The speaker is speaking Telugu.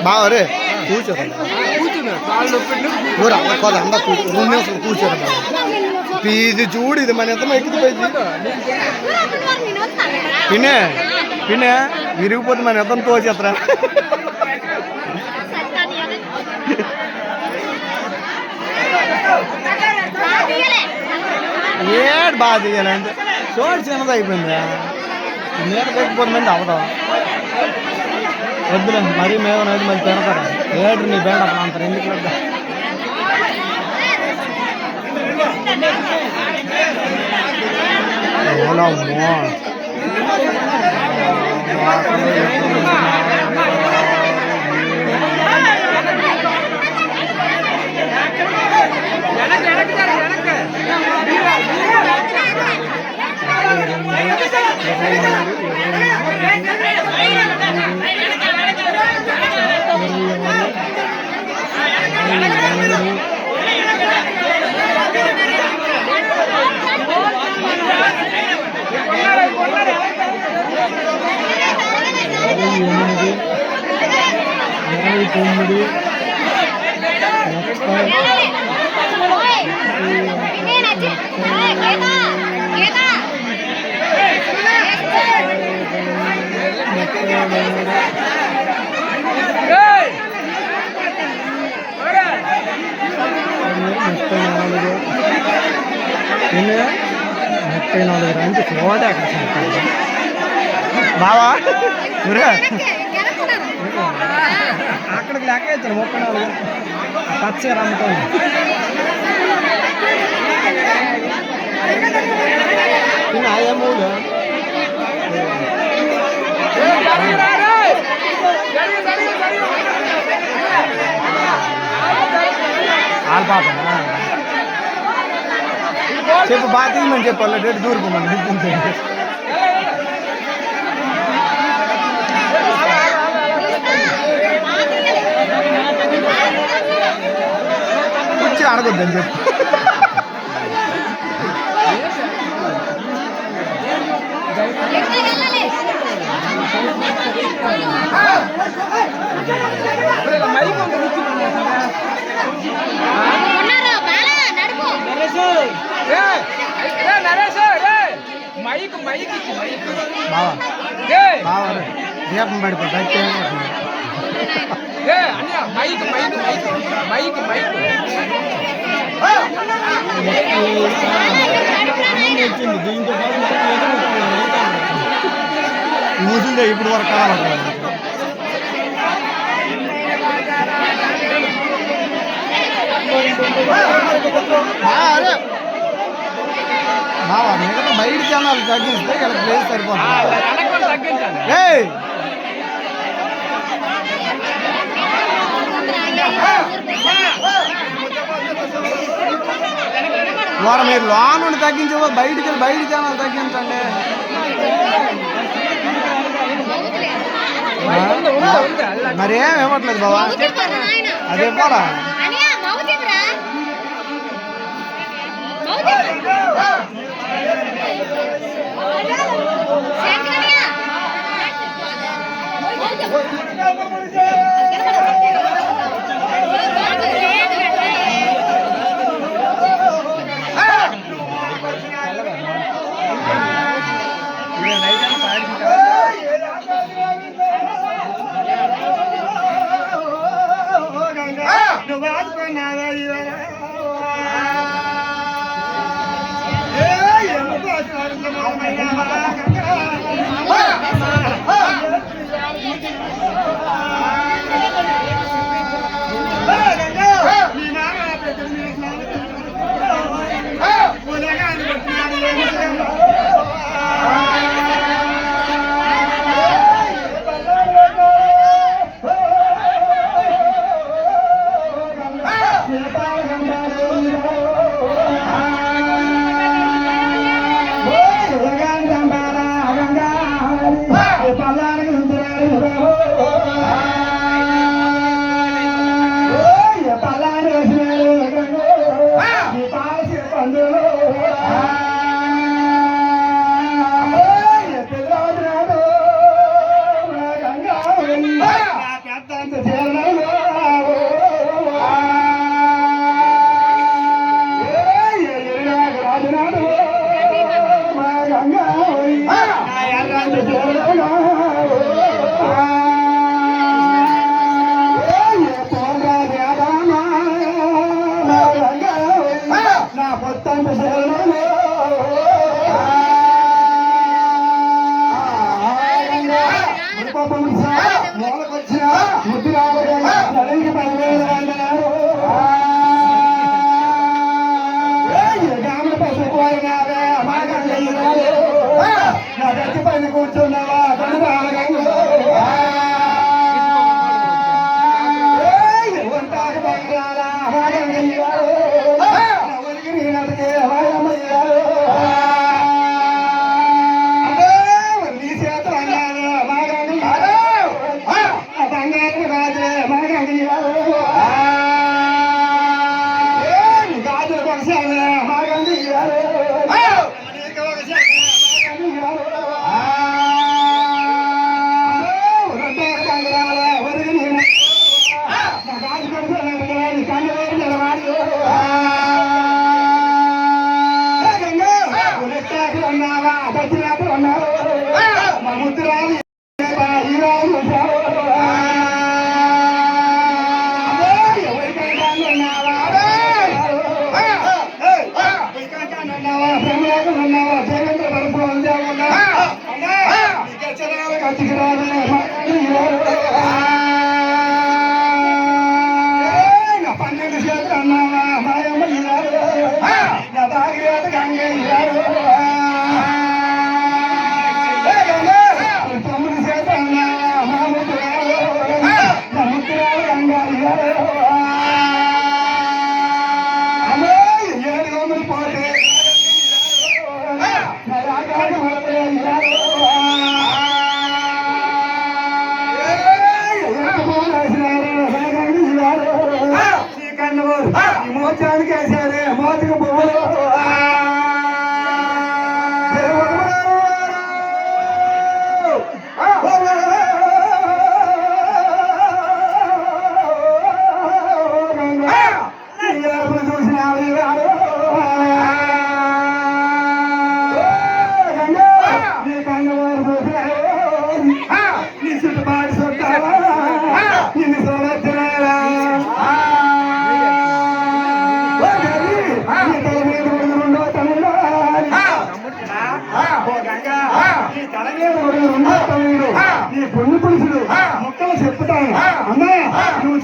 బావరే కూర్చోరు అలా కాదు అందా 2 నిమిషాలు కూర్చోరు ఇది చూడు ఇది మన ఎంత ఎక్కిపోయింది పిన్నే పిన్నే విరిగిపోతే మన ఎంత తోచేత్తరా ఏడు బాగా తీయాలి అంటే చోటు చిన్నది అయిపోయిందా మీద తగ్గిపోతుందండి అవదాం వద్దులే మరీ మీద నది మళ్ళీ తినతారు ఏడు నీ బేడ అంటారు ఎందుకు వద్దా అంటే చూడ బావా అక్కడికి లెక్క ఇచ్చాను 34 పచ్చగా అమ్ముతాను ఆయా మూడు ఆల్పాపనా చెప్పు బాగా తీయమని చెప్పాలి రేటు దూరిపోమని కూర్చి అడగొద్దని చెప్పు దీపం పడిపోయి దీంతో ముసుందే ఇప్పుడు వరకు కావాలి బావా మిగతా బయట ఛానల్ తగ్గిస్తే ఇలా ప్లేస్ సరిపోతుంది వారు మీరు లోన్ నుండి తగ్గించే బయట ఛానల్ తగ్గించండి మరేం ఇవ్వట్లేదు బాబా అదే పోరా నా పొత్తంత శరణు మూలకొచ్చిన ముద్దు రావడానికి పనివేదన్నారు పసుపోయినావే నా గట్టి పైన కూర్చున్నావా వంటాకి బంగారా నీ చేతులు అన్నాడు బంగారం రాజే గాజులు కొనసాగే మాగండి మా ముద్దురాలు పన్నెండు చేతులు అన్నావా మాయమ్మ నా బాగా గంగయ్యారు తమ్ముడు చేత అన్నావా మా ముద్దురాలు నా ముద్దురాలు గంగయ్యారు ఏడు గొమ్మలు పోతే నా రాగాడు మోచానికి వేసారే మోతకు పువ్వులు చూసిన నీ కన్నవారు చూసిన నీ చుట్టుపాటు చుట్టావా నిన్ను సంవత్సరాలా నీ పొన్ను పులుసులు మొక్కలు చెప్తాను అన్నా నువ్వు